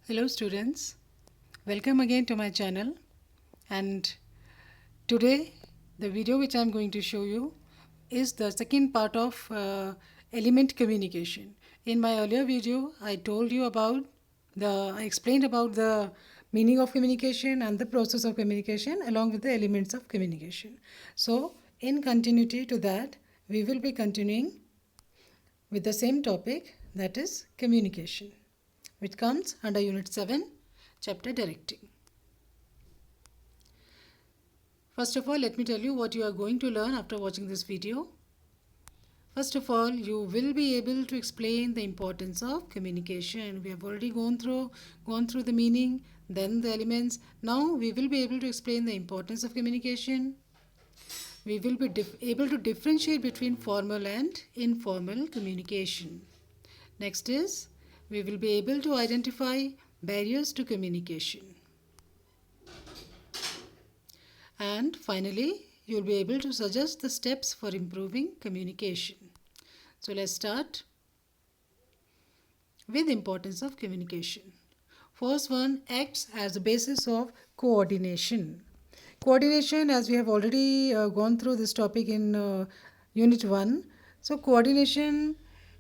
Hello students, welcome again to my channel, and today the video which I am going to show you is the second part of element communication. In my earlier video I told you about I explained about the meaning of communication and the process of communication along with the elements of communication. So in continuity to that we will be continuing with the same topic, that is communication, which comes under Unit 7, Chapter Directing. First of all, let me tell you what you are going to learn after watching this video. First of all, you will be able to explain the importance of communication. We have already gone through the meaning, then the elements. Now we will be able to explain the importance of communication. We will be able to differentiate between formal and informal communication. Next is, we will be able to identify barriers to communication. And finally, you will be able to suggest the steps for improving communication. So let's start with the importance of communication. First one acts as a basis of coordination. Coordination, as we have already gone through this topic in Unit 1. So coordination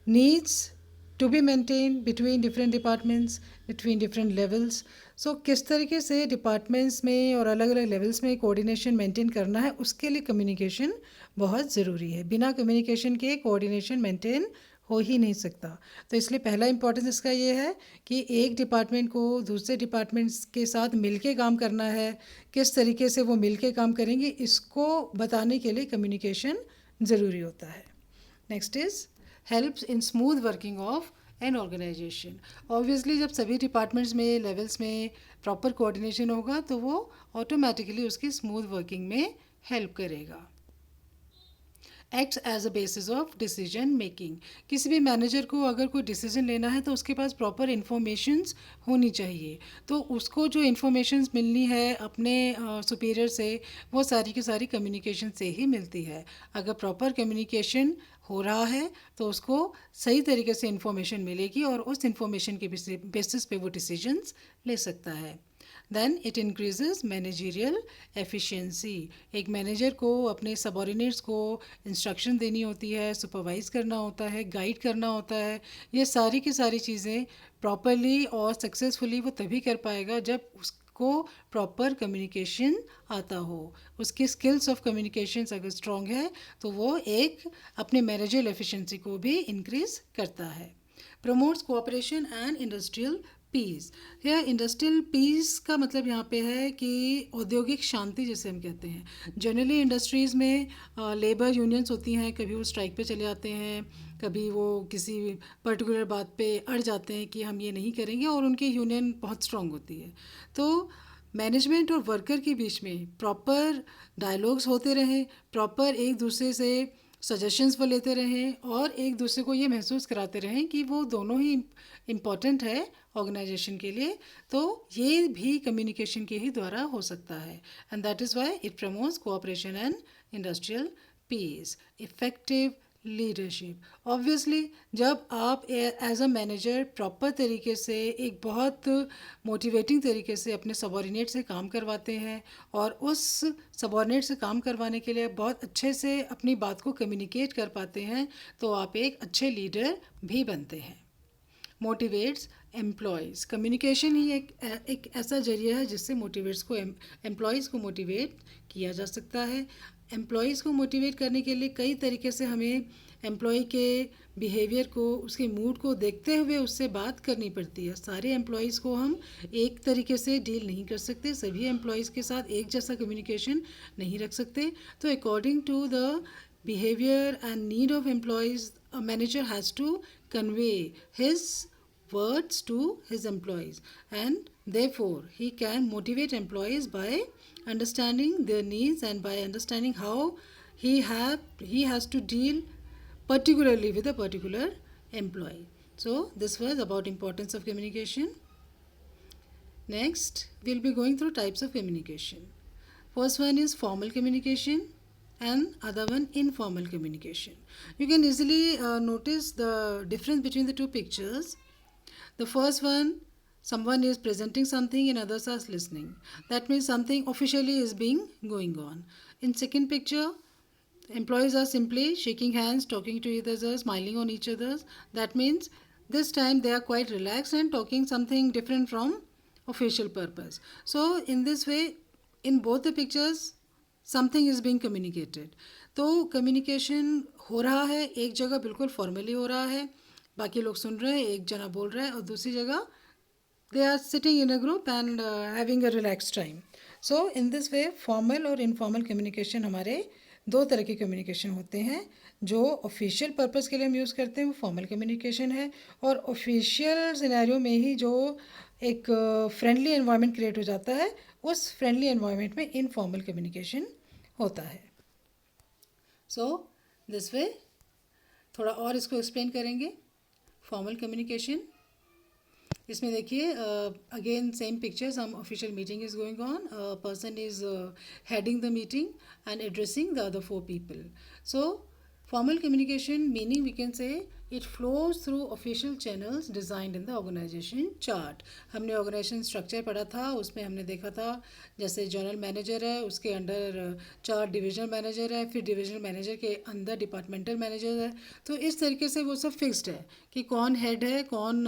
needs to be maintained between different departments, between different levels. So किस तरीके से departments में और अलग अलग levels में coordination maintain करना है, उसके लिए कम्युनिकेशन बहुत ज़रूरी है. बिना कम्युनिकेशन के कोऑर्डिनेशन मेंटेन हो ही नहीं सकता. तो इसलिए पहला इंपॉर्टेंस इसका ये है कि एक डिपार्टमेंट को दूसरे डिपार्टमेंट्स के साथ मिलके काम करना है. किस तरीके से वो मिलके काम करेंगे, इसको बताने के लिए कम्युनिकेशन ज़रूरी होता है. Next is helps in smooth working of an organisation. Obviously जब सभी डिपार्टमेंट्स में लेवल्स में प्रॉपर कोऑर्डिनेशन होगा तो वो ऑटोमेटिकली उसकी स्मूथ वर्किंग में हेल्प करेगा. Acts as a basis of decision making. किसी भी मैनेजर को अगर कोई डिसीजन लेना है तो उसके पास प्रॉपर इन्फॉर्मेशंस होनी चाहिए. तो उसको जो इन्फॉर्मेशंस मिलनी है अपने सुपीरियर से, वो सारी की सारी कम्युनिकेशन से ही मिलती है. अगर प्रॉपर कम्युनिकेशन हो रहा है तो उसको सही तरीके से इन्फॉर्मेशन मिलेगी और उस इन्फॉर्मेशन के बेसिस पे वो डिसीजंस ले सकता है. Then it increases managerial efficiency. एक मैनेजर को अपने सबॉर्डिनेट्स को इंस्ट्रक्शन देनी होती है, सुपरवाइज करना होता है, गाइड करना होता है. ये सारी की सारी चीज़ें प्रॉपरली और सक्सेसफुली वो तभी कर पाएगा जब उसको प्रॉपर कम्युनिकेशन आता हो. उसकी स्किल्स ऑफ कम्युनिकेशन अगर स्ट्रॉन्ग है तो वो एक अपने मैनेजरियल एफिशिएंसी को भी इंक्रीज करता है. Promotes cooperation and industrial peace. यह इंडस्ट्रियल पीस का मतलब यहाँ पे है कि औद्योगिक शांति जिसे हम कहते हैं. जनरली इंडस्ट्रीज़ में लेबर यूनियंस होती हैं, कभी वो स्ट्राइक पे चले जाते हैं, कभी वो किसी पर्टिकुलर बात पे अड़ जाते हैं कि हम ये नहीं करेंगे, और उनकी यूनियन बहुत स्ट्रांग होती है. तो मैनेजमेंट और वर्कर के बीच में प्रॉपर डायलॉग्स होते रहें, प्रॉपर एक दूसरे से सजेशंस वो लेते रहें और एक दूसरे को ये महसूस कराते रहें कि वो दोनों ही इम्पॉर्टेंट है ऑर्गेनाइजेशन के लिए. तो ये भी कम्युनिकेशन के ही द्वारा हो सकता है. And that is why it promotes cooperation and industrial peace. Effective leadership. Obviously जब आप एज अ मैनेजर प्रॉपर तरीके से एक बहुत मोटिवेटिंग तरीके से अपने सबॉर्डिनेट से काम करवाते हैं और उस सबॉर्डिनेट से काम करवाने के लिए बहुत अच्छे से अपनी बात को कम्युनिकेट कर पाते हैं तो आप एक अच्छे लीडर भी बनते हैं. Motivates employees. कम्युनिकेशन ही एक ऐसा जरिया है जिससे मोटिवेट्स को एम्प्लॉयज़ को मोटिवेट किया जा सकता है. एम्प्लॉयज़ को मोटिवेट करने के लिए कई तरीके से हमें एम्प्लॉय के बिहेवियर को, उसके मूड को देखते हुए उससे बात करनी पड़ती है. सारे एम्प्लॉयज़ को हम एक तरीके से डील नहीं कर सकते, सभी एम्प्लॉयज़ के साथ एक जैसा कम्युनिकेशन नहीं रख सकते. तो according to the behavior and need of employees, a manager has to convey his words to his employees, and therefore he can motivate employees by understanding their needs and by understanding how he has to deal particularly with a particular employee. So this was about importance of communication. Next we'll be going through types of communication. First one is formal communication and other one informal communication. You can easily notice the difference between the two pictures. The first one someone is presenting something and others are listening. That means something officially is being going on. In second picture, employees are simply shaking hands, talking to each other, smiling on each other. That means this time they are quite relaxed and talking something different from official purpose. So in this way, in both the pictures, something is being communicated. तो communication हो रहा है, एक जगह बिल्कुल formally हो रहा है, बाकी लोग सुन रहे हैं, एक जना बोल रहा है, और दूसरी जगह they are sitting in a group and having a relax time. So in this way formal और इनफॉर्मल कम्युनिकेशन हमारे दो तरह के कम्युनिकेशन होते हैं. जो ऑफिशियल पर्पस के लिए हम यूज़ करते हैं वो फॉर्मल कम्युनिकेशन है, और ऑफिशियल सिनेरियो में ही जो एक फ्रेंडली एनवायरनमेंट क्रिएट हो जाता है, उस फ्रेंडली एनवायरनमेंट में इनफॉर्मल कम्युनिकेशन होता है. सो दिस वे थोड़ा और इसको एक्सप्लेन करेंगे. फॉर्मल कम्युनिकेशन, इसमें देखिए again same picture, some official meeting is going on, person is heading the meeting and addressing the other 4 people. सो formal communication meaning we can say it flows through official channels designed in the organization chart. हमने organisation structure पढ़ा था, उसमें हमने देखा था जैसे general manager है, उसके अंडर 4 डिविजनल मैनेजर है, फिर डिविजनल मैनेजर के अंदर डिपार्टमेंटल मैनेजर है. तो इस तरीके से वो सब फिक्स्ड है कि कौन हेड है, कौन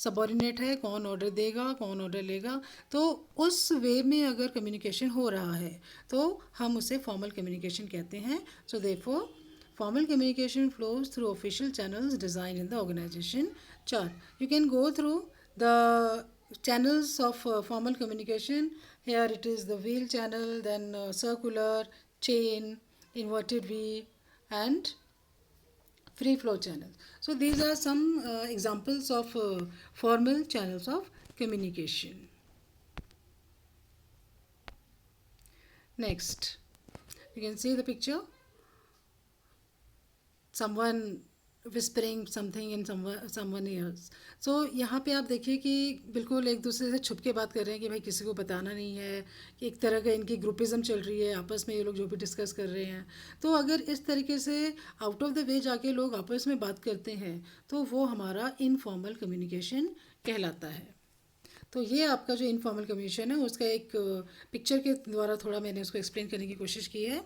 सबॉर्डिनेट है, कौन ऑर्डर देगा, कौन ऑर्डर लेगा. तो उस वे में अगर कम्युनिकेशन हो रहा है तो हम उसे फॉर्मल कम्युनिकेशन कहते हैं. So therefore formal communication flows through official channels designed in the organization chart. You can go through the channels of formal communication. Here it is the wheel channel, then circular, chain, inverted V, and free flow channels. So these are some examples of formal channels of communication. Next, you can see the picture. someone whispering something in someone ears. So यहाँ पे आप देखिए कि बिल्कुल एक दूसरे से छुप के बात कर रहे हैं कि भाई किसी को बताना नहीं है, कि एक तरह का इनकी ग्रुपिज़म चल रही है, आपस में ये लोग जो भी डिस्कस कर रहे हैं. तो अगर इस तरीके से आउट ऑफ द वे जाके लोग आपस में बात करते हैं तो वो हमारा इनफॉर्मल कम्युनिकेशन कहलाता है. तो ये आपका जो इनफॉर्मल कम्युनिकेशन है उसका एक पिक्चर के द्वारा थोड़ा मैंने उसको एक्सप्लेन करने की कोशिश की है.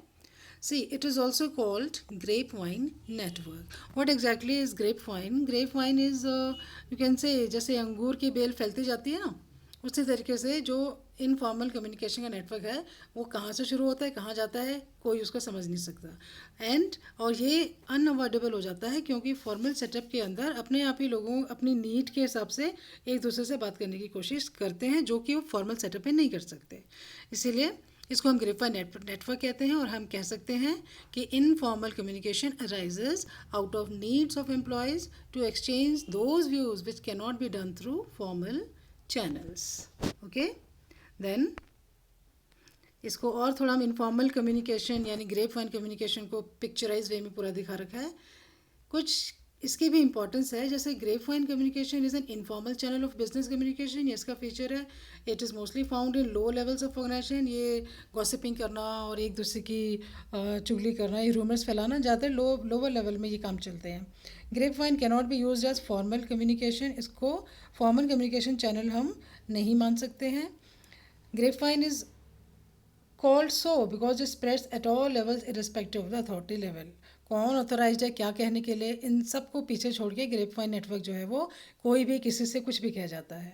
See, it is also called grapevine network. What exactly is grapevine? Grapevine is you can say जैसे अंगूर की बेल फैलती जाती है ना, उसी तरीके से जो इनफॉर्मल कम्युनिकेशन का नेटवर्क है वो कहाँ से शुरू होता है, कहाँ जाता है, कोई उसको समझ नहीं सकता. और ये अनअवॉइडेबल हो जाता है क्योंकि फॉर्मल सेटअप के अंदर अपने आप ही लोगों अपनी नीड के हिसाब से एक दूसरे से बात करने की कोशिश करते हैं, जो कि वो फॉर्मल सेटअप में नहीं कर सकते. इसीलिए इसको हम ग्रेपवाइन नेटवर्क कहते हैं. और हम कह सकते हैं कि informal communication arises out of needs of employees to exchange those views which can not be done through formal channels. Okay, then इसको और थोड़ा हम इनफॉर्मल कम्युनिकेशन यानी ग्रेपवाइन कम्युनिकेशन को पिक्चराइज वे में पूरा दिखा रखा है. कुछ इसकी भी इंपॉर्टेंस है. जैसे grapevine communication is an informal channel of business communication, ये इसका फीचर है. It is mostly found in low levels of organisation. ये गॉसिपिंग करना और एक दूसरे की चुगली करना, ये रूमर्स फैलाना ज़्यादातर लोअर लेवल में ये काम चलते हैं. Grapevine can not be use as formal communication. इसको फॉर्मल कम्युनिकेशन चैनल हम नहीं मान सकते हैं. Grapevine is called so because it spreads at all levels irrespective of the authority level. कौन ऑथोराइज्ड है क्या कहने के लिए, इन सब को पीछे छोड़ के ग्रेपवाइन नेटवर्क जो है वो कोई भी किसी से कुछ भी कह जाता है.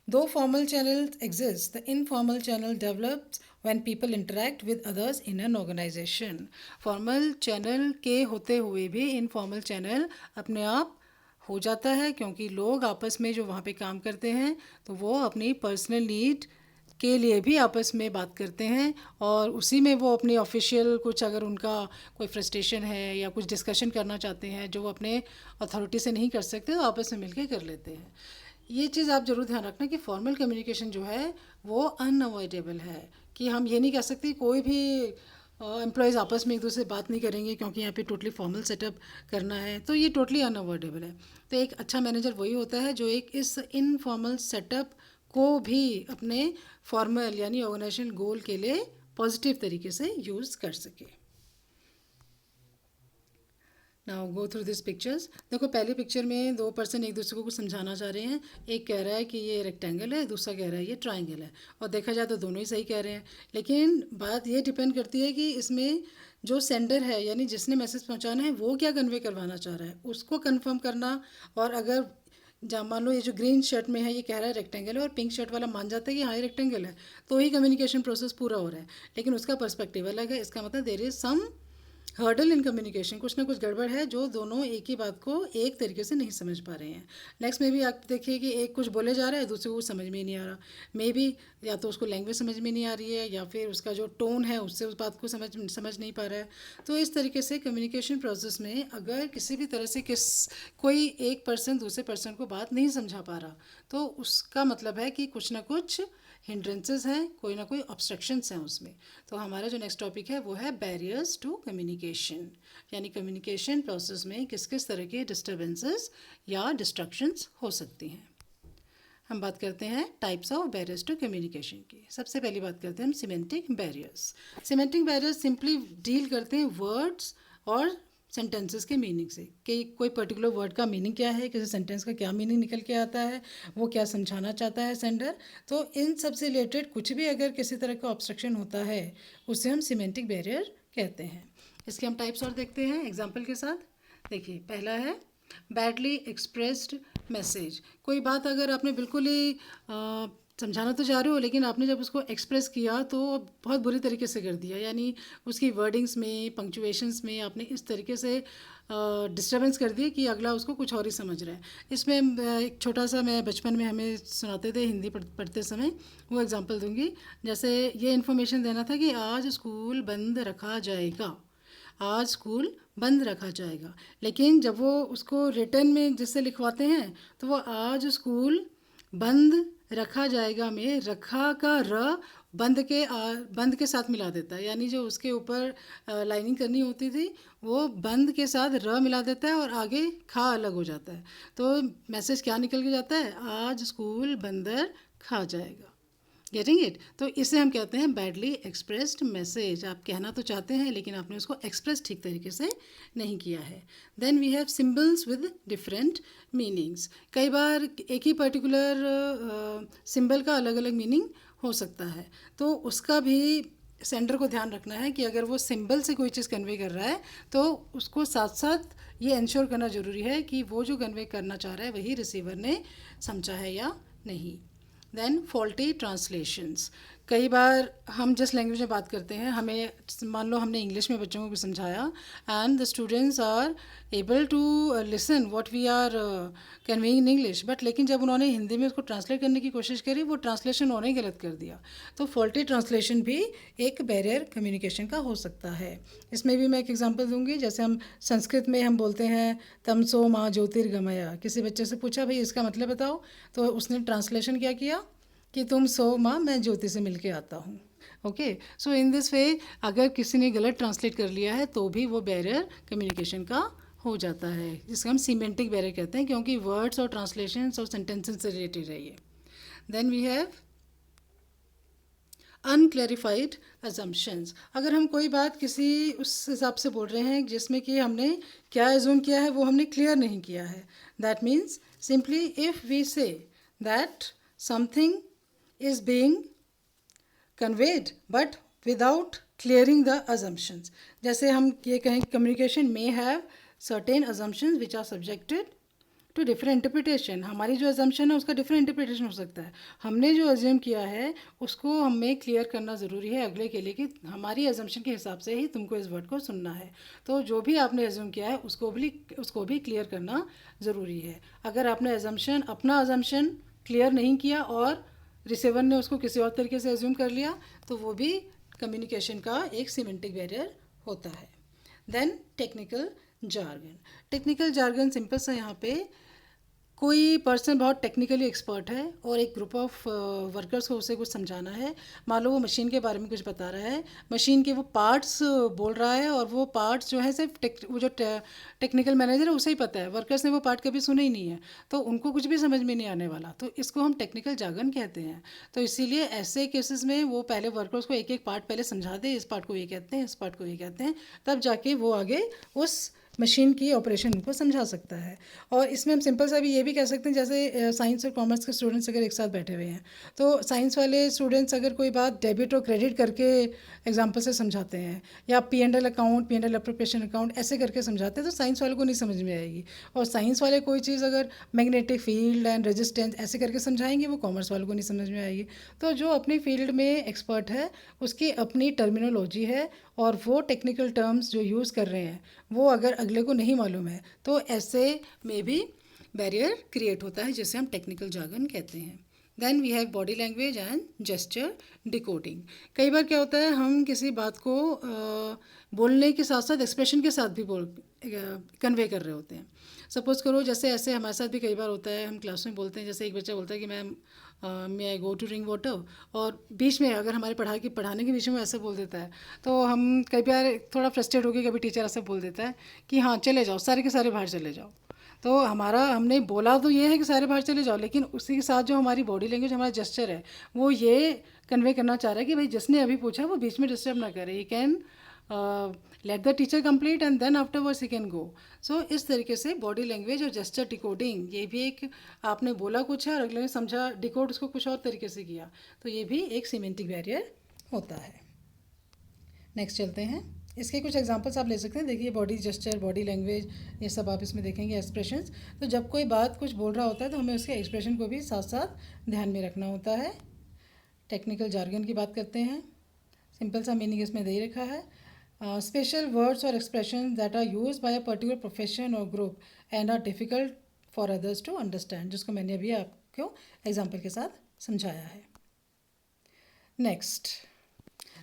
Though formal channels exist, the informal channel develops when people interact with others in an organisation. Formal channel के होते हुए भी इनफॉर्मल चैनल अपने आप हो जाता है क्योंकि लोग आपस में जो वहाँ पे काम करते हैं तो वो अपनी पर्सनल नीड के लिए भी आपस में बात करते हैं, और उसी में वो अपनी ऑफिशियल कुछ अगर उनका कोई फ्रस्ट्रेशन है या कुछ डिस्कशन करना चाहते हैं जो वो अपने अथॉरिटी से नहीं कर सकते तो आपस में मिलकर कर लेते हैं. ये चीज़ आप ज़रूर ध्यान रखना कि फॉर्मल कम्युनिकेशन जो है वो अनअवॉइडेबल है, कि हम ये नहीं कह सकते कोई भी एम्प्लॉयज़ आपस में एक दूसरे से बात नहीं करेंगे क्योंकि यहाँ पे टोटली फॉर्मल सेटअप करना है. तो ये टोटली अनअवॉइडेबल है. तो एक अच्छा मैनेजर वही होता है जो एक इस इनफॉर्मल सेटअप को भी अपने फॉर्मल यानी ऑर्गेनाइजेशनल गोल के लिए पॉजिटिव तरीके से यूज़ कर सके. Now go through this pictures. देखो पहली पिक्चर में दो पर्सन एक दूसरे को कुछ समझाना चाह रहे हैं। एक कह रहा है कि ये रेक्टेंगल है, दूसरा कह रहा है ये ट्राइंगल है, और देखा जाए तो दोनों ही सही कह रहे हैं। लेकिन बात ये डिपेंड करती है कि इसमें जो सेंडर है यानी जिसने मैसेज पहुंचाना है वो क्या कन्वे करवाना चाह रहा है, उसको कंफर्म करना। और अगर जहाँ मान लो ये जो ग्रीन शर्ट में है ये कह रहा है रेक्टेंगल है और पिंक शर्ट वाला मान जाता है कि हाँ ये रेक्टेंगल है, तो ही कम्युनिकेशन प्रोसेस पूरा हो रहा है। लेकिन उसका पर्सपेक्टिव अलग है, इसका मतलब there is some hurdle in communication, कुछ ना कुछ गड़बड़ है जो दोनों एक ही बात को एक तरीके से नहीं समझ पा रहे हैं। नेक्स्ट में भी आप देखिए कि एक कुछ बोले जा रहा है, दूसरे को कुछ समझ में ही नहीं आ रहा। मे बी या तो उसको लैंग्वेज समझ में नहीं आ रही है या फिर उसका जो टोन है उससे उस बात को समझ नहीं पा रहा है। तो इस तरीके से कम्युनिकेशन प्रोसेस में अगर किसी भी तरह से कोई एक पर्सन दूसरे पर्सन को बात नहीं समझा पा रहा, तो उसका मतलब है कि कुछ ना कुछ हिंड्रेंसेस हैं, कोई ना कोई ऑब्स्ट्रक्शंस हैं उसमें। तो हमारा जो नेक्स्ट टॉपिक है वो है बैरियर्स टू कम्युनिकेशन, यानी कम्युनिकेशन प्रोसेस में किस किस तरह के डिस्टर्बेंसेस या डिस्ट्रक्शंस हो सकती हैं। हम बात करते हैं types of barriers to communication की। सबसे पहली बात करते हैं हम semantic barriers. Semantic barriers simply deal करते हैं वर्ड्स और सेंटेंसेस के मीनिंग से, कि कोई पर्टिकुलर वर्ड का मीनिंग क्या है, किसी सेंटेंस का क्या मीनिंग निकल के आता है, वो क्या समझाना चाहता है सेंडर। तो इन सब से रिलेटेड कुछ भी अगर किसी तरह का ऑब्स्ट्रक्शन होता है उसे हम सिमेंटिक बैरियर कहते हैं। इसके हम टाइप्स और देखते हैं एग्जाम्पल के साथ। देखिए पहला है बैडली एक्सप्रेस्ड मैसेज। कोई बात अगर आपने बिल्कुल ही समझाना तो चाह रहे हो लेकिन आपने जब उसको एक्सप्रेस किया तो बहुत बुरी तरीके से कर दिया, यानी उसकी वर्डिंग्स में पंक्चुएशंस में आपने इस तरीके से डिस्टर्बेंस कर दिया कि अगला उसको कुछ और ही समझ रहा है। इसमें एक छोटा सा मैं बचपन में हमें सुनाते थे हिंदी पढ़ते समय, वो एग्जांपल दूंगी। जैसे ये इन्फॉर्मेशन देना था कि आज स्कूल बंद रखा जाएगा, आज स्कूल बंद रखा जाएगा। लेकिन जब वो उसको रिटर्न में जिससे लिखवाते हैं तो वो आज स्कूल बंद रखा जाएगा में रखा का र बंद के साथ मिला देता है, यानी जो उसके ऊपर लाइनिंग करनी होती थी वो बंद के साथ र मिला देता है और आगे खा अलग हो जाता है। तो मैसेज क्या निकल के जाता है, आज स्कूल बंदर खा जाएगा। Getting it? तो इसे हम कहते हैं बैडली एक्सप्रेस्ड मैसेज। आप कहना तो चाहते हैं लेकिन आपने उसको एक्सप्रेस ठीक तरीके से नहीं किया है। Then we have symbols with different meanings. कई बार एक ही पर्टिकुलर सिंबल का अलग अलग मीनिंग हो सकता है, तो उसका भी सेंडर को ध्यान रखना है कि अगर वो सिंबल से कोई चीज़ कन्वे कर रहा है तो उसको साथ साथ ये इंश्योर करना ज़रूरी है कि वो जो कन्वे करना चाह रहा है वही रिसीवर ने समझा है या नहीं। Then faulty translations. कई बार हम जिस लैंग्वेज में बात करते हैं, हमें मान लो हमने इंग्लिश में बच्चों को कुछ समझाया and the students are able to listen what we are conveying in English, but लेकिन जब उन्होंने हिंदी में उसको ट्रांसलेट करने की कोशिश करी वो ट्रांसलेशन उन्होंने गलत कर दिया। तो फॉल्टी ट्रांसलेशन भी एक बैरियर कम्युनिकेशन का हो सकता है। इसमें भी मैं एक एग्जांपल दूंगी। जैसे हम संस्कृत में हम बोलते हैं तमसो माँ ज्योतिर्गमया, किसी बच्चे से पूछा भाई इसका मतलब बताओ, तो उसने ट्रांसलेशन क्या किया कि तुम सो माँ मैं ज्योति से मिल के आता हूँ। ओके, सो इन दिस वे अगर किसी ने गलत ट्रांसलेट कर लिया है तो भी वो बैरियर कम्युनिकेशन का हो जाता है, जिसको हम सीमेंटिक बैरियर कहते हैं, क्योंकि वर्ड्स और ट्रांसलेशंस और सेंटेंसेस से रिलेटेड है ये। Then we have unclarified assumptions. अगर हम कोई बात किसी उस हिसाब से बोल रहे हैं जिसमें कि हमने क्या एज्यूम किया है वो हमने क्लियर नहीं किया है, that means simply if we say that something is being conveyed but without clearing the assumptions। जैसे हम ये कहें communication may have certain assumptions which are subjected to different interpretation। हमारी जो assumption है उसका different interpretation हो सकता है। हमने जो assume किया है उसको हमें clear करना ज़रूरी है अगले के लिए कि हमारी assumption के हिसाब से ही तुमको इस word को सुनना है। तो जो भी आपने assume किया है उसको भी clear करना ज़रूरी है। अगर आपने अपना assumption clear नहीं किया और रिसीवर ने उसको किसी और तरीके से एज्यूम कर लिया तो वो भी कम्युनिकेशन का एक सीमेंटिक बैरियर होता है। Then technical jargon. Technical jargon simple सा, यहाँ पे कोई पर्सन बहुत टेक्निकली एक्सपर्ट है और एक ग्रुप ऑफ वर्कर्स को उसे कुछ समझाना है। मान लो वो मशीन के बारे में कुछ बता रहा है, मशीन के वो पार्ट्स बोल रहा है और वो पार्ट्स जो है सिर्फ वो जो टेक्निकल मैनेजर है उसे ही पता है, वर्कर्स ने वो पार्ट कभी सुने ही नहीं है, तो उनको कुछ भी समझ में नहीं आने वाला। तो इसको हम टेक्निकल जार्गन कहते हैं। तो इसीलिए ऐसे केसेस में वो पहले वर्कर्स को एक एक पार्ट पहले समझा दे, इस पार्ट को ये कहते हैं, इस पार्ट को ये कहते हैं, तब जाके वो आगे उस मशीन की ऑपरेशन को समझा सकता है। और इसमें हम सिंपल सा भी ये भी कह सकते हैं, जैसे साइंस और कॉमर्स के स्टूडेंट्स अगर एक साथ बैठे हुए हैं, तो साइंस वाले स्टूडेंट्स अगर कोई बात डेबिट और क्रेडिट करके एग्जाम्पल से समझाते हैं, या P&L account, P&L appropriation account ऐसे करके समझाते हैं, तो साइंस वाले को नहीं समझ में आएगी। और साइंस वाले कोई चीज़ अगर मैग्नेटिक फील्ड एंड रेजिस्टेंस ऐसे करके समझाएंगे, वो कॉमर्स वालों को नहीं समझ में आएगी। तो जो अपनी फील्ड में एक्सपर्ट है उसकी अपनी टर्मिनोलॉजी है, और वो टेक्निकल टर्म्स जो यूज़ कर रहे हैं वो अगर अगले को नहीं मालूम है, तो ऐसे में भी बैरियर क्रिएट होता है, जिसे हम टेक्निकल जार्गन कहते हैं। Then we have body language and gesture decoding. कई बार क्या होता है, हम किसी बात को बोलने के साथ साथ एक्सप्रेशन के साथ भी कन्वे कर रहे होते हैं। सपोज़ करो, जैसे ऐसे हमारे साथ भी कई बार होता है, हम क्लास में बोलते हैं, जैसे एक बच्चा बोलता है कि ma'am may I go to drink water, और बीच में अगर हमारे पढ़ाने के बीच में ऐसे बोल देता है, तो हम कई बार थोड़ा फ्रस्ट्रेट होकर कभी टीचर ऐसे बोल देता है कि हाँ चले जाओ, सारे के सारे बाहर चले जाओ। तो हमने बोला तो ये है कि सारे बाहर चले जाओ, लेकिन उसी के साथ जो हमारी बॉडी लैंग्वेज, हमारा जेस्चर है, वो ये कन्वे करना चाह रहा है कि भाई जिसने अभी पूछा वो बीच में डिस्टर्ब ना करे, he can let the teacher complete and then afterwards he can go. So इस तरीके से बॉडी लैंग्वेज और जेस्चर डिकोडिंग, ये भी एक, आपने बोला कुछ है और अगले ने समझा, डिकोड उसको कुछ और तरीके से किया, तो ये भी एक सीमेंटिक बैरियर होता है। नेक्स्ट चलते हैं, इसके कुछ एग्जांपल्स आप ले सकते हैं। देखिए, बॉडी जेस्चर, बॉडी लैंग्वेज, ये सब आप इसमें देखेंगे, एक्सप्रेशंस। तो जब कोई बात कुछ बोल रहा होता है तो हमें उसके एक्सप्रेशन को भी साथ साथ ध्यान में रखना होता है। टेक्निकल जार्गन की बात करते हैं, सिंपल सा मीनिंग इसमें दे ही रखा है। स्पेशल वर्ड्स और expression that are use by a particular profession और group and are difficult for others to understand, जिसको मैंने अभी आपको एग्जाम्पल के साथ समझाया है। नेक्स्ट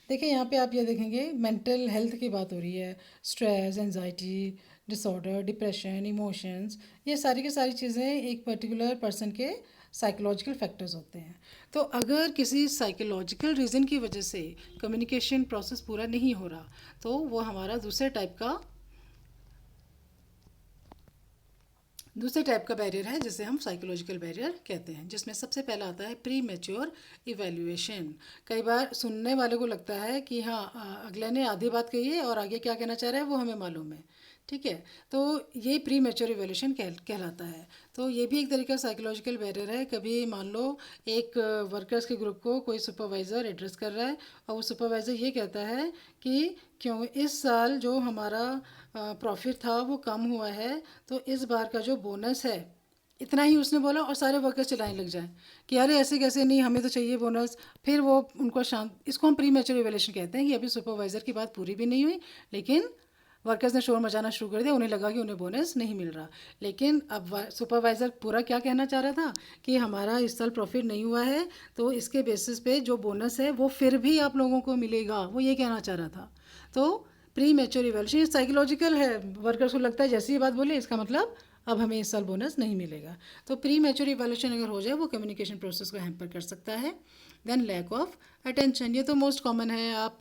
देखिए, यहाँ पे आप ये देखेंगे, मेंटल हेल्थ की बात हो रही है। Stress, anxiety disorder, depression, emotions, ये सारी की सारी चीज़ें एक पर्टिकुलर पर्सन के साइकोलॉजिकल फैक्टर्स होते हैं। तो अगर किसी साइकोलॉजिकल रीज़न की वजह से कम्युनिकेशन प्रोसेस पूरा नहीं हो रहा, तो वो हमारा दूसरे टाइप का बैरियर है, जिसे हम साइकोलॉजिकल बैरियर कहते हैं, जिसमें सबसे पहला आता है प्री मैच्योर इवैल्यूएशन। कई बार सुनने वाले को लगता है कि हाँ, अगले ने आधी बात कही है और आगे क्या कहना चाह रहा है वो हमें मालूम है, ठीक है। तो ये प्री मैच्योर इवैल्यूएशन कहलाता है। तो ये भी एक तरीका साइकोलॉजिकल बैरियर है। कभी मान लो एक वर्कर्स के ग्रुप को कोई सुपरवाइज़र एड्रेस कर रहा है, और वो सुपरवाइज़र ये कहता है कि क्यों इस साल जो हमारा प्रॉफिट था वो कम हुआ है, तो इस बार का जो बोनस है, इतना ही उसने बोला और सारे वर्कर्स चिल्लाने लग जाए कि अरे ऐसे कैसे, नहीं हमें तो चाहिए बोनस। फिर वो उनको शांत, इसको हम प्री मैच्योर इवैल्यूएशन कहते हैं कि अभी सुपरवाइज़र की बात पूरी भी नहीं हुई, लेकिन वर्कर्स ने शोर मचाना शुरू कर दिया, उन्हें लगा कि उन्हें बोनस नहीं मिल रहा। लेकिन अब सुपरवाइज़र पूरा क्या कहना चाह रहा था कि हमारा इस साल प्रॉफिट नहीं हुआ है, तो इसके बेसिस पे जो बोनस है वो फिर भी आप लोगों को मिलेगा, वो ये कहना चाह रहा था। तो प्री मैच्योर इवैल्यूएशन साइकोलॉजिकल है, वर्कर्स को लगता है जैसी ये बात बोले इसका मतलब अब हमें इस साल बोनस नहीं मिलेगा। तो प्री मैच्योर इवैल्यूएशन अगर हो जाए, वो कम्युनिकेशन प्रोसेस को हैम्पर कर सकता है। देन लैक ऑफ अटेंशन, ये तो मोस्ट कॉमन है, आप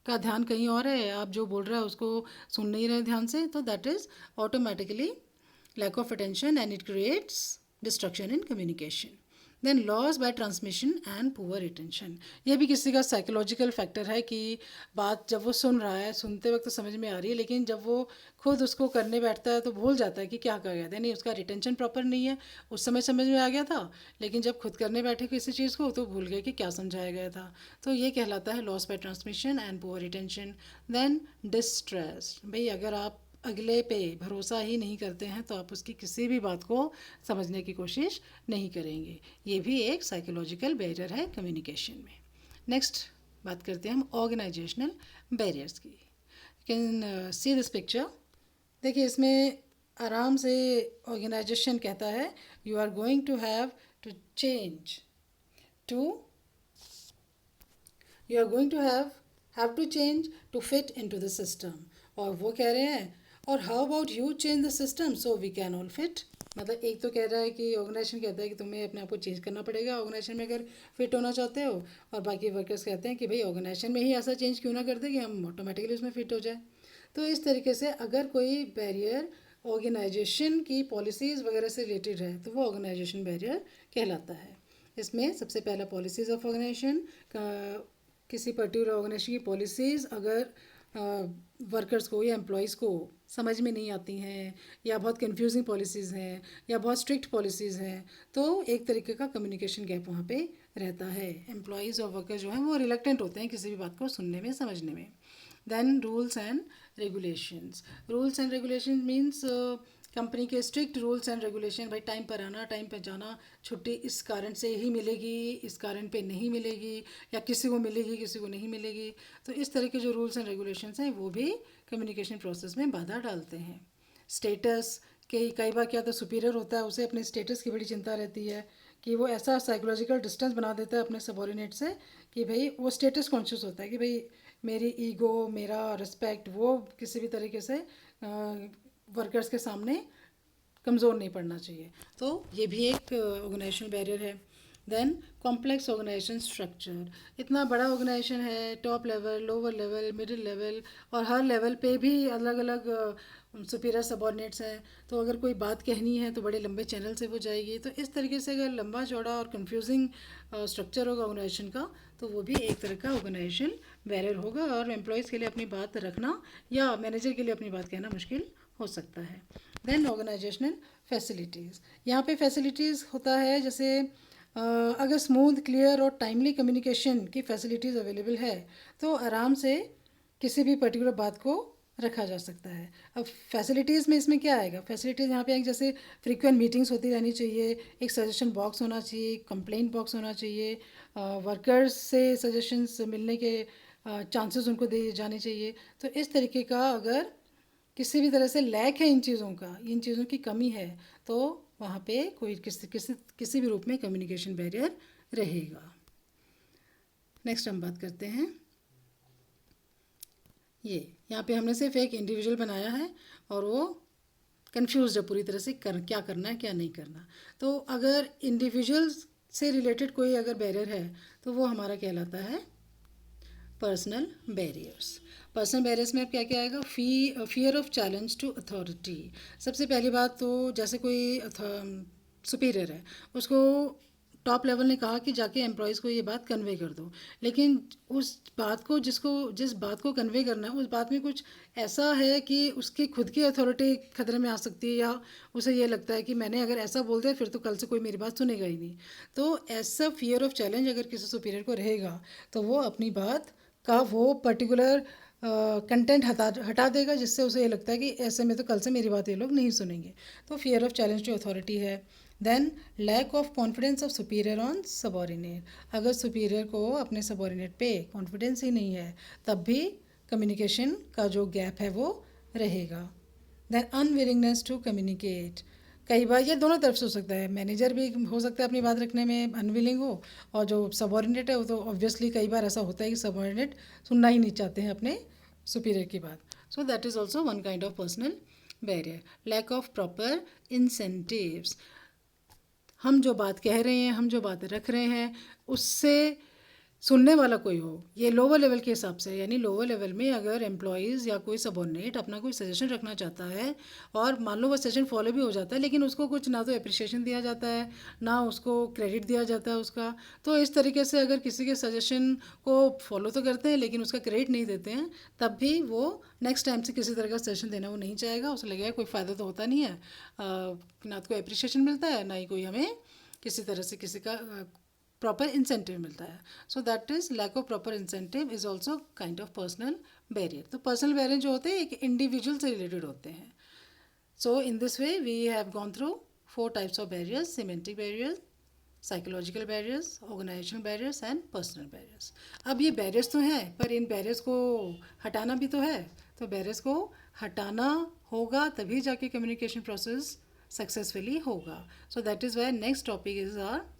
का ध्यान कहीं और है, आप जो बोल रहे हैं उसको सुन नहीं रहे ध्यान से, तो that is automatically lack of attention and it creates distraction in communication. Then loss by transmission and poor retention, ये भी किसी का साइकोलॉजिकल फैक्टर है कि बात जब वो सुन रहा है, सुनते वक्त तो समझ में आ रही है, लेकिन जब वो खुद उसको करने बैठता है तो भूल जाता है कि क्या कहा गया था। नहीं, उसका रिटेंशन प्रॉपर नहीं है, उस समय समझ में आ गया था, लेकिन जब खुद करने बैठे किसी चीज़ को तो भूल गए कि क्या समझाया गया था। तो ये कहलाता है loss by transmission and poor retention. Then distress, भाई अगर आप अगले पे भरोसा ही नहीं करते हैं तो आप उसकी किसी भी बात को समझने की कोशिश नहीं करेंगे। ये भी एक साइकोलॉजिकल बैरियर है कम्युनिकेशन में। नेक्स्ट बात करते हैं हम ऑर्गेनाइजेशनल बैरियर्स की। कैन सी दिस पिक्चर, देखिए इसमें आराम से ऑर्गेनाइजेशन कहता है you are going to have to change to you are going to have to change to fit into the system. और वो कह रहे हैं और how about you change the system so we can all fit. मतलब एक तो कह रहा है कि ऑर्गेनाइजेशन कहता है कि तुम्हें अपने आप को चेंज करना पड़ेगा ऑर्गेनाइजेशन में अगर फिट होना चाहते हो, और बाकी वर्कर्स कहते हैं कि भाई ऑर्गेनाइजेशन में ही ऐसा चेंज क्यों ना कर दे कि हम ऑटोमेटिकली उसमें फिट हो जाए। तो इस तरीके से अगर कोई बैरियर ऑर्गेनाइजेशन की पॉलिसीज़ वगैरह से रिलेटेड है तो वो ऑर्गेनाइजेशन बैरियर कहलाता है। इसमें सबसे पहला पॉलिसीज़ ऑफ ऑर्गेनाइजेशन, किसी पर्टिकुलर ऑर्गेनाइजेशन की पॉलिसीज़ अगर वर्कर्स को या एम्प्लॉयज़ को समझ में नहीं आती हैं, या बहुत कंफ्यूजिंग पॉलिसीज़ हैं, या बहुत स्ट्रिक्ट पॉलिसीज़ हैं, तो एक तरीके का कम्युनिकेशन गैप वहाँ पे रहता है। एम्प्लॉयज़ और वर्कर्स जो हैं वो रिलेक्टेंट होते हैं किसी भी बात को सुनने में, समझने में। Then rules and regulations. Rules and regulation means company के स्ट्रिक्ट रूल्स एंड रेगुलेशन, भाई टाइम पर आना, टाइम पर जाना, छुट्टी इस कारण से ही मिलेगी, इस कारण पे नहीं मिलेगी, या किसी को मिलेगी किसी को नहीं मिलेगी। तो इस तरह के जो रूल्स एंड रेगुलेशंस हैं वो भी कम्युनिकेशन प्रोसेस में बाधा डालते हैं। स्टेटस के कई बार क्या तो सुपीरियर होता है, उसे अपने स्टेटस की बड़ी चिंता रहती है कि वो ऐसा साइकोलॉजिकल डिस्टेंस बना देता है अपने सबॉर्डिनेट से कि भाई वो स्टेटस कॉन्शियस होता है कि भाई मेरी ईगो, मेरा रिस्पेक्ट वो किसी भी तरीके से वर्कर्स के सामने कमज़ोर नहीं पड़ना चाहिए। तो ये भी एक ऑर्गेनाइजेशन बैरियर है। Then complex organisation structure. इतना बड़ा ऑर्गेनाइजेशन है, top level, lower level, middle level, और हर लेवल पे भी अलग अलग सुपीरियर सबॉर्डिनेट्स हैं। तो अगर कोई बात कहनी है तो बड़े लंबे चैनल से वो जाएगी। तो इस तरीके से अगर लंबा चौड़ा और कंफ्यूजिंग स्ट्रक्चर होगा ऑर्गेनाइजेशन का, तो वो भी एक तरह का ऑर्गेनाइजेशन बैरियर होगा, और एम्प्लॉयज़ के लिए अपनी बात रखना या मैनेजर के लिए अपनी बात कहना मुश्किल हो सकता है। Then organisational facilities. यहाँ पे फैसिलिटीज़ होता है जैसे अगर स्मूथ, क्लियर और टाइमली कम्युनिकेशन की फैसिलिटीज़ अवेलेबल है तो आराम से किसी भी पर्टिकुलर बात को रखा जा सकता है। अब फैसिलिटीज़ में इसमें क्या आएगा? फैसिलिटीज़ यहाँ पे एक जैसे फ्रीक्वेंट मीटिंग्स होती रहनी चाहिए, एक सजेशन बॉक्स होना चाहिए, कंप्लेंट बॉक्स होना चाहिए, वर्कर्स से सजेशंस मिलने के चांसेस उनको दिए जाने चाहिए। तो इस तरीके का अगर किसी भी तरह से लैक है इन चीज़ों का, इन चीज़ों की कमी है, तो वहाँ पे कोई किसी भी रूप में कम्युनिकेशन बैरियर रहेगा। नेक्स्ट हम बात करते हैं, ये यहाँ पे हमने सिर्फ एक इंडिविजुअल बनाया है और वो कंफ्यूज है पूरी तरह से क्या करना है क्या नहीं करना। तो अगर इंडिविजुअल से रिलेटेड कोई अगर बैरियर है तो वो हमारा कहलाता है पर्सनल बैरियर्स। पर्सनल बैरियर्स में अब क्या क्या आएगा? Fear of challenge to authority. सबसे पहली बात तो जैसे कोई सुपीरियर है, उसको टॉप लेवल ने कहा कि जाके एम्प्लॉयज़ को ये बात कन्वे कर दो, लेकिन उस बात को जिस बात को कन्वे करना है उस बात में कुछ ऐसा है कि उसकी खुद की अथॉरिटी खतरे में आ सकती है, या उसे ये लगता है कि मैंने अगर ऐसा बोल दिया फिर तो कल से कोई मेरी बात सुनेगा ही नहीं। तो ऐसा फियर ऑफ चैलेंज अगर किसी सुपीरियर को रहेगा तो वो अपनी बात का वो पर्टिकुलर कंटेंट हटा देगा, जिससे उसे ये लगता है कि ऐसे में तो कल से मेरी बात ये लोग नहीं सुनेंगे। तो fear of challenge to authority है। Then lack of confidence of superior on subordinate. अगर सुपीरियर को अपने सबॉर्डिनेट पे कॉन्फिडेंस ही नहीं है तब भी कम्युनिकेशन का जो गैप है वो रहेगा। Then unwillingness to communicate. कई बार ये दोनों तरफ से हो सकता है, मैनेजर भी हो सकता है अपनी बात रखने में अनविलिंग हो, और जो सबॉर्डिनेट है वो तो ऑब्वियसली कई बार ऐसा होता है कि सबॉर्डिनेट सुनना ही नहीं चाहते हैं अपने सुपीरियर की बात। So that is also one kind of personal barrier. Lack of proper incentives. हम जो बात कह रहे हैं, हम जो बात रख रहे हैं, उससे सुनने वाला कोई हो। ये लोअर लेवल के हिसाब से, यानी लोअर लेवल में अगर एम्प्लॉयज़ या कोई सबॉर्डिनेट अपना कोई सजेशन रखना चाहता है और मान लो वो सजेशन फॉलो भी हो जाता है, लेकिन उसको कुछ ना तो अप्रिशिएशन दिया जाता है ना उसको क्रेडिट दिया जाता है उसका। तो इस तरीके से अगर किसी के सजेशन को फॉलो तो करते हैं लेकिन उसका क्रेडिट नहीं देते हैं, तब भी वो नेक्स्ट टाइम से किसी तरह का सजेशन देना वो नहीं चाहेगा। उसे लगेगा कोई फ़ायदा तो होता नहीं है, ना तो कोई अप्रिशिएशन मिलता है, ना ही कोई हमें किसी तरह से किसी का प्रॉपर इंसेंटिव मिलता है। So that is lack of proper incentive is also kind of personal barrier. तो पर्सनल बैरियर जो होते हैं एक इंडिविजुअल से रिलेटेड होते हैं। So in this way we have gone through 4 types of barriers: semantic barriers, psychological barriers, organisational barriers and personal barriers. अब ये बैरियर्स तो हैं, पर इन बैरियर्स को हटाना भी तो है। तो बैरियर्स को हटाना होगा तभी जाके कम्युनिकेशन प्रोसेस सक्सेसफुली होगा। So that is why next topic is are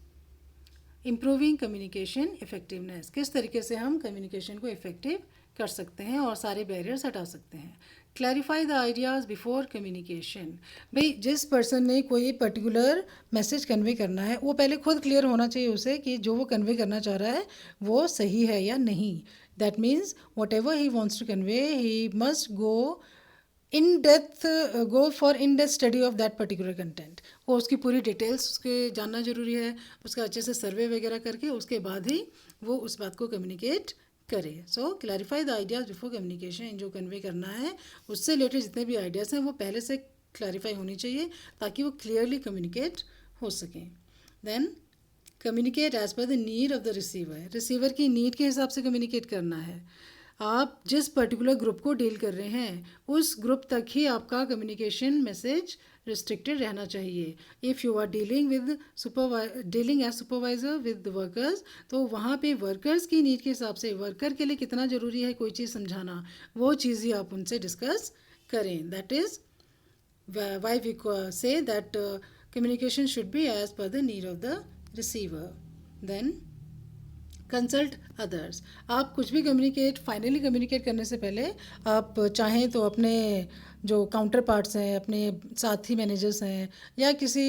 improving communication effectiveness. किस तरीके से हम कम्युनिकेशन को इफ़ेक्टिव कर सकते हैं और सारे बैरियर्स हटा सकते हैं। Clarify the ideas before communication. भाई जिस पर्सन ने कोई पर्टिकुलर मैसेज कन्वे करना है वो पहले खुद क्लियर होना चाहिए उसे कि जो वो कन्वे करना चाह रहा है वो सही है या नहीं। That means whatever he wants to convey he must go for in depth study of that particular content. वो उसकी पूरी डिटेल्स उसके जानना ज़रूरी है, उसका अच्छे से सर्वे वगैरह करके उसके बाद ही वो उस बात को कम्युनिकेट करें. So clarify the ideas before communication. जो कन्वे करना है उससे रिलेटेड जितने भी आइडियाज़ हैं वो पहले से क्लैरिफाई होनी चाहिए ताकि वो क्लियरली कम्युनिकेट हो सकें. Then communicate as per the need of the receiver. Receiver की नीड के हिसाब से कम्युनिकेट करना है. आप जिस पर्टिकुलर ग्रुप को डील कर रहे हैं उस ग्रुप तक ही आपका कम्युनिकेशन मैसेज रिस्ट्रिक्टेड रहना चाहिए. If you are dealing with dealing as supervisor with workers, तो वहाँ पे वर्कर्स की नीड के हिसाब से वर्कर के लिए कितना ज़रूरी है कोई चीज़ समझाना, वो चीज़ ही आप उनसे डिस्कस करें. That is why we say that communication should be as per the need of the receiver. Then consult others. आप कुछ भी फाइनली कम्युनिकेट करने से पहले आप चाहें तो अपने जो काउंटर पार्ट्स हैं, अपने साथी मैनेजर्स हैं या किसी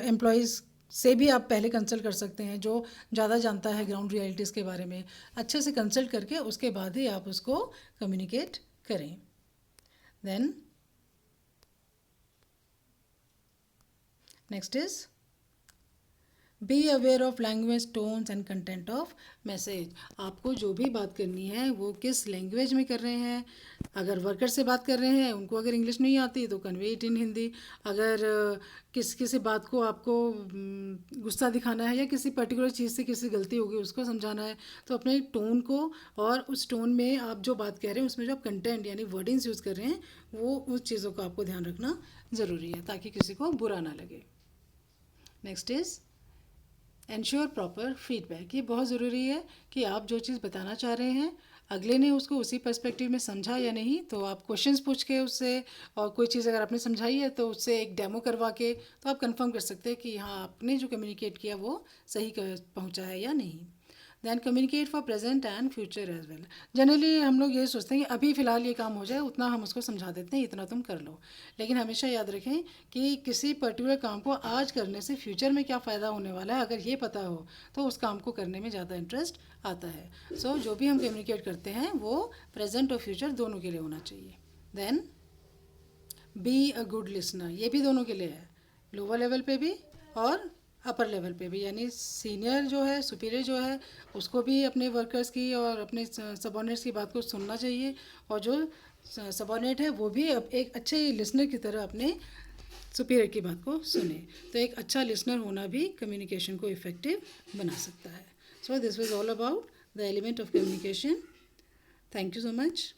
एम्प्लॉयज़ से भी आप पहले कंसल्ट कर सकते हैं जो ज़्यादा जानता है ग्राउंड रियलिटीज़ के बारे में. अच्छे से कंसल्ट करके उसके बाद ही आप उसको कम्युनिकेट करें. Then next is be aware of language, tones and content of message. आपको जो भी बात करनी है वो किस लैंग्वेज में कर रहे हैं. अगर वर्कर से बात कर रहे हैं, उनको अगर इंग्लिश नहीं आती तो कन्वे इट इन हिंदी. अगर किसी बात को आपको गुस्सा दिखाना है या किसी पर्टिकुलर चीज़ से किसी गलती होगी उसको समझाना है तो अपने टोन को और उस टोन में आप जो बात कह रहे हैं उसमें जो आप कंटेंट यानी वर्डिंग्स यूज़ कर रहे हैं वो उस चीज़ों का आपको ध्यान रखना ज़रूरी है ताकि किसी को बुरा ना लगे. Next is ensure proper feedback. ये बहुत ज़रूरी है कि आप जो चीज़ बताना चाह रहे हैं अगले ने उसको उसी पर्सपेक्टिव में समझा या नहीं. तो आप क्वेश्चंस पूछ के उससे, और कोई चीज़ अगर आपने समझाई है तो उससे एक डेमो करवा के तो आप कंफर्म कर सकते हैं कि हाँ आपने जो कम्युनिकेट किया वो सही पहुंचा है या नहीं. Then communicate for present and future as well. Generally हम लोग ये सोचते हैं कि अभी फ़िलहाल ये काम हो जाए उतना हम उसको समझा देते हैं, इतना तुम कर लो. लेकिन हमेशा याद रखें कि किसी पर्टिकुलर काम को आज करने से फ्यूचर में क्या फ़ायदा होने वाला है, अगर ये पता हो तो उस काम को करने में ज़्यादा इंटरेस्ट आता है. सो जो भी हम कम्युनिकेट करते हैं वो प्रेजेंट और फ्यूचर दोनों के लिए होना चाहिए. Then be a good listener. ये भी दोनों के लिए है, लोअर लेवल पे भी और अपर लेवल पे भी. यानी सीनियर जो है, सुपीरियर जो है, उसको भी अपने वर्कर्स की और अपने सबॉर्डिनेट्स की बात को सुनना चाहिए. और जो सबॉर्डिनेट है वो भी एक अच्छे लिसनर की तरह अपने सुपीरियर की बात को सुने. तो एक अच्छा लिसनर होना भी कम्युनिकेशन को इफ़ेक्टिव बना सकता है. So this was all about the element of communication. Thank you so much.